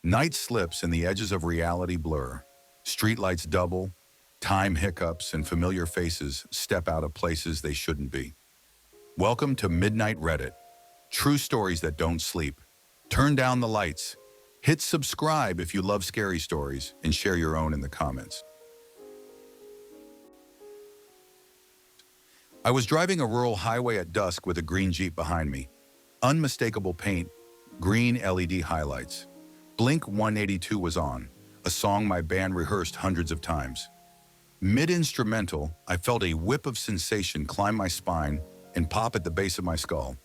Night slips and the edges of reality blur. Streetlights double, time hiccups, and familiar faces step out of places they shouldn't be. Welcome to Midnight Reddit. True stories that don't sleep. Turn down the lights. Hit subscribe if you love scary stories and share your own in the comments. I was driving a rural highway at dusk with a green Jeep behind me. Unmistakable paint, green LED highlights. Blink 182 was on, a song my band rehearsed hundreds of times. Mid-instrumental, I felt a whip of sensation climb my spine and pop at the base of my skull.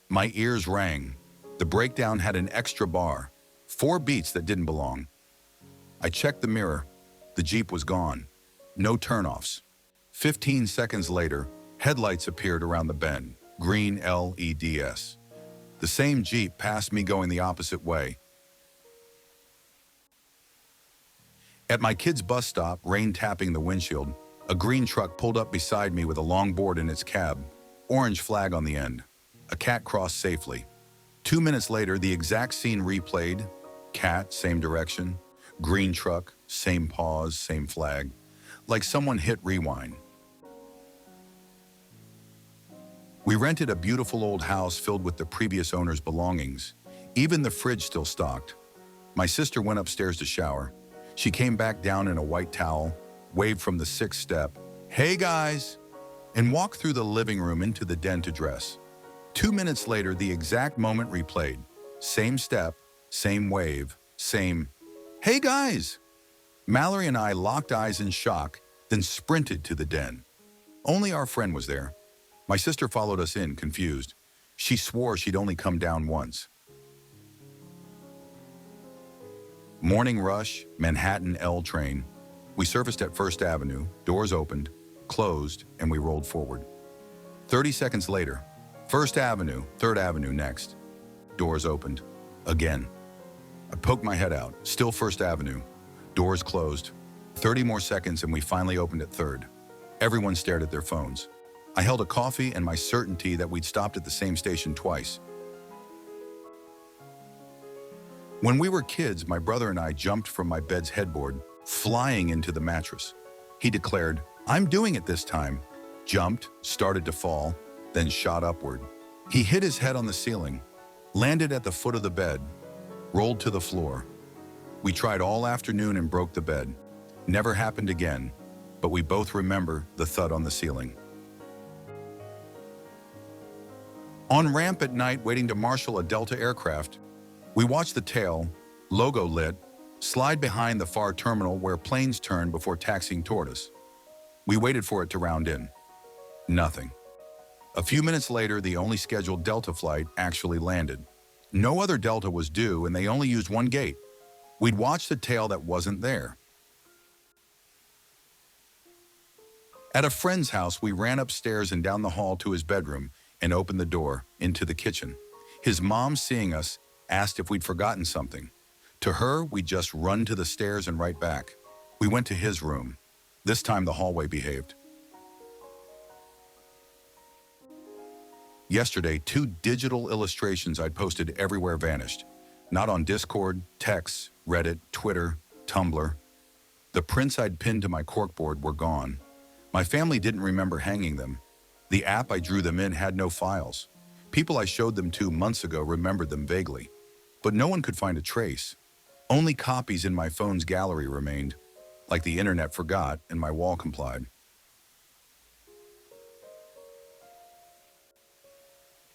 My ears rang. The breakdown had an extra bar, 4 beats that didn't belong. I checked the mirror. The Jeep was gone. No turnoffs. 15 seconds later, headlights appeared around the bend, green LEDs. The same Jeep passed me going the opposite way. At my kid's bus stop, rain tapping the windshield, a green truck pulled up beside me with a long board in its cab, orange flag on the end. A cat crossed safely. 2 minutes later, the exact scene replayed. Cat, same direction. Green truck, same pause, same flag. Like someone hit rewind. We rented a beautiful old house filled with the previous owner's belongings. Even the fridge still stocked. My sister went upstairs to shower. She came back down in a white towel, waved from the 6th step, "Hey guys," and walked through the living room into the den to dress. 2 minutes later, the exact moment replayed. Same step, same wave, same, "Hey guys!" Mallory and I locked eyes in shock, then sprinted to the den. Only our friend was there. My sister followed us in, confused. She swore she'd only come down once. Morning rush, Manhattan L train. We surfaced at First Avenue, doors opened, closed, and we rolled forward. 30 seconds later, First Avenue, 3rd Avenue next. Doors opened. Again. I poked my head out, still First Avenue. Doors closed. 30 more seconds and we finally opened at 3rd. Everyone stared at their phones. I held a coffee and my certainty that we'd stopped at the same station twice. When we were kids, my brother and I jumped from my bed's headboard, flying into the mattress. He declared, "I'm doing it this time." Jumped, started to fall, then shot upward. He hit his head on the ceiling, landed at the foot of the bed, rolled to the floor. We tried all afternoon and broke the bed. Never happened again, but we both remember the thud on the ceiling. On ramp at night waiting to marshal a Delta aircraft, we watched the tail, logo lit, slide behind the far terminal where planes turn before taxiing toward us. We waited for it to round in. Nothing. A few minutes later, the only scheduled Delta flight actually landed. No other Delta was due and they only used one gate. We'd watched the tail that wasn't there. At a friend's house, we ran upstairs and down the hall to his bedroom and opened the door into the kitchen. His mom, seeing us, asked if we'd forgotten something. To her, we'd just run to the stairs and right back. We went to his room. This time the hallway behaved. Yesterday, 2 digital illustrations I'd posted everywhere vanished. Not on Discord, texts, Reddit, Twitter, Tumblr. The prints I'd pinned to my corkboard were gone. My family didn't remember hanging them. The app I drew them in had no files. People I showed them to months ago remembered them vaguely. But no one could find a trace. Only copies in my phone's gallery remained, like the internet forgot and my wall complied.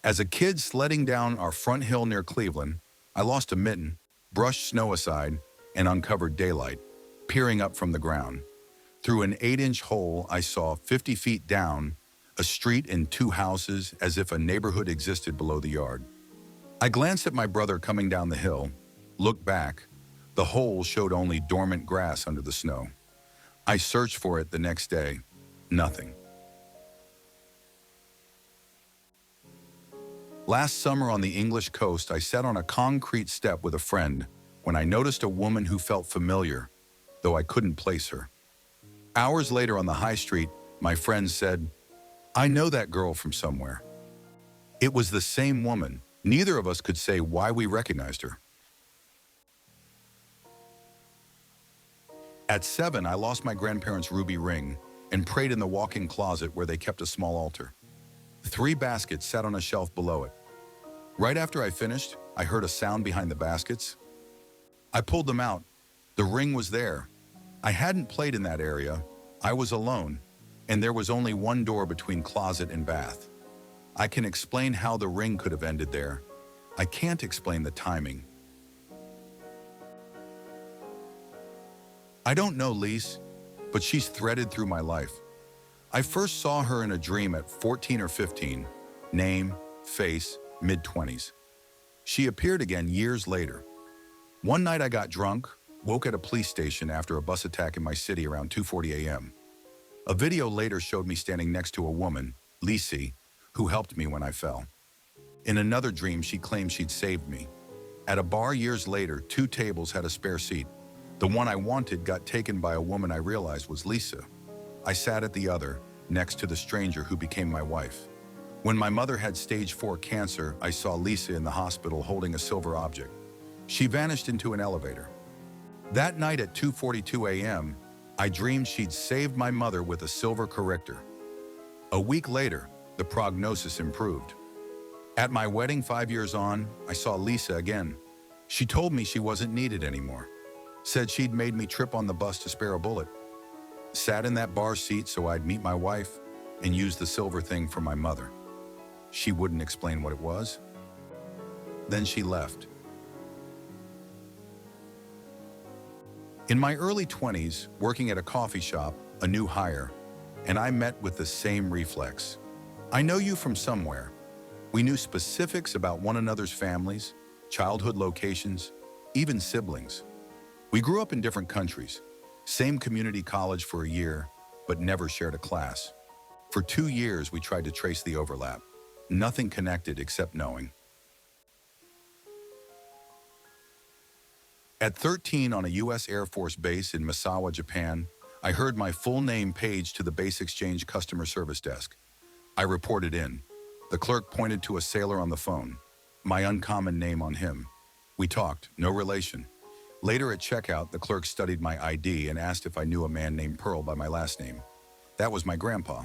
As a kid sledding down our front hill near Cleveland, I lost a mitten, brushed snow aside, and uncovered daylight, peering up from the ground. Through an 8-inch hole, I saw 50 feet down, a street and 2 houses as if a neighborhood existed below the yard. I glanced at my brother coming down the hill, looked back. The hole showed only dormant grass under the snow. I searched for it the next day. Nothing. Last summer on the English coast, I sat on a concrete step with a friend when I noticed a woman who felt familiar, though I couldn't place her. Hours later on the high street, my friend said, "I know that girl from somewhere." It was the same woman. Neither of us could say why we recognized her. At 7, I lost my grandparents' ruby ring and prayed in the walk-in closet where they kept a small altar. 3 baskets sat on a shelf below it. Right after I finished, I heard a sound behind the baskets. I pulled them out. The ring was there. I hadn't played in that area. I was alone, and there was only one door between closet and bath. I can explain how the ring could have ended there. I can't explain the timing. I don't know Lise, but she's threaded through my life. I first saw her in a dream at 14 or 15. Name, face, mid-20s. She appeared again years later. One night I got drunk, woke at a police station after a bus attack in my city around 2:40 a.m. A video later showed me standing next to a woman, Lise, who helped me when I fell. In another dream, she claimed she'd saved me. At a bar years later, 2 tables had a spare seat. The one I wanted got taken by a woman I realized was Lisa. I sat at the other, next to the stranger who became my wife. When my mother had stage 4 cancer, I saw Lisa in the hospital holding a silver object. She vanished into an elevator. That night at 2:42 a.m., I dreamed she'd saved my mother with a silver corrector. A week later, the prognosis improved. At my wedding 5 years on, I saw Lisa again. She told me she wasn't needed anymore. Said she'd made me trip on the bus to spare a bullet. Sat in that bar seat so I'd meet my wife and use the silver thing for my mother. She wouldn't explain what it was. Then she left. In my early 20s, working at a coffee shop, a new hire, and I met with the same reflex. I know you from somewhere. We knew specifics about one another's families, childhood locations, even siblings. We grew up in different countries, same community college for a year, but never shared a class. For 2 years, we tried to trace the overlap. Nothing connected except knowing. At 13 on a U.S. Air Force base in Misawa, Japan, I heard my full name paged to the Base Exchange customer service desk. I reported in. The clerk pointed to a sailor on the phone. My uncommon name on him. We talked, no relation. Later at checkout, the clerk studied my ID and asked if I knew a man named Pearl by my last name. That was my grandpa.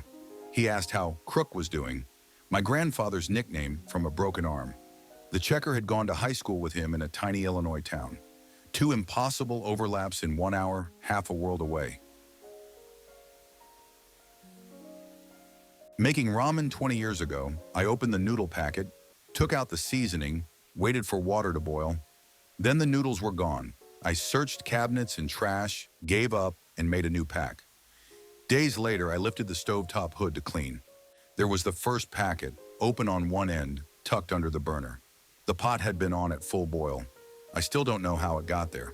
He asked how Crook was doing, my grandfather's nickname from a broken arm. The checker had gone to high school with him in a tiny Illinois town. 2 impossible overlaps in 1 hour, half a world away. Making ramen 20 years ago, I opened the noodle packet, took out the seasoning, waited for water to boil. Then the noodles were gone. I searched cabinets and trash, gave up, and made a new pack. Days later, I lifted the stovetop hood to clean. There was the first packet, open on one end, tucked under the burner. The pot had been on at full boil. I still don't know how it got there.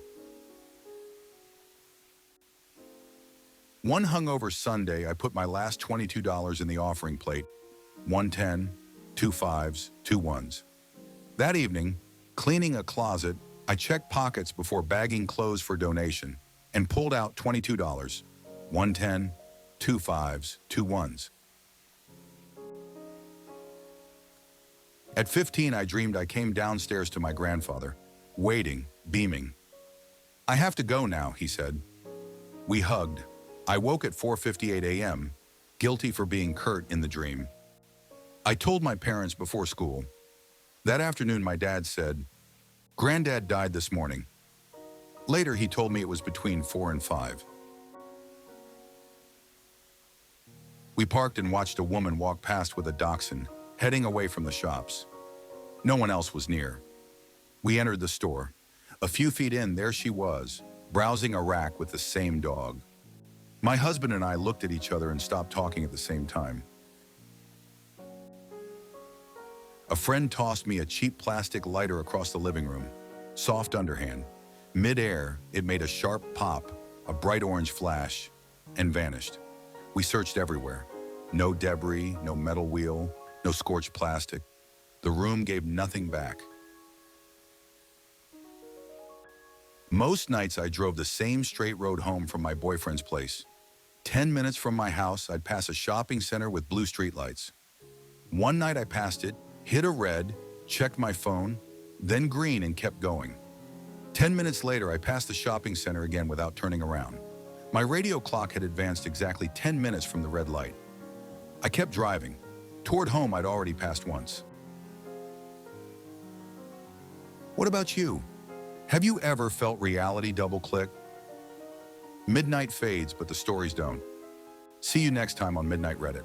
One hungover Sunday, I put my last $22 in the offering plate. 110, 2 5s, 2 1s. That evening, cleaning a closet, I checked pockets before bagging clothes for donation and pulled out $22. 110, 2 5s, 2 1s. At 15, I dreamed I came downstairs to my grandfather, waiting, beaming. "I have to go now," he said. We hugged. I woke at 4:58 a.m., guilty for being curt in the dream. I told my parents before school. That afternoon, my dad said, "Granddad died this morning." Later, he told me it was between 4 and 5. We parked and watched a woman walk past with a dachshund, heading away from the shops. No one else was near. We entered the store. A few feet in, there she was, browsing a rack with the same dog. My husband and I looked at each other and stopped talking at the same time. A friend tossed me a cheap plastic lighter across the living room. Soft underhand. Mid-air, it made a sharp pop, a bright orange flash, and vanished. We searched everywhere. No debris, no metal wheel, no scorched plastic. The room gave nothing back. Most nights I drove the same straight road home from my boyfriend's place. 10 minutes from my house, I'd pass a shopping center with blue streetlights. One night I passed it, hit a red, checked my phone, then green and kept going. 10 minutes later, I passed the shopping center again without turning around. My radio clock had advanced exactly 10 minutes from the red light. I kept driving. Toward home, I'd already passed once. What about you? Have you ever felt reality double-click? Midnight fades, but the stories don't. See you next time on Midnight Reddit.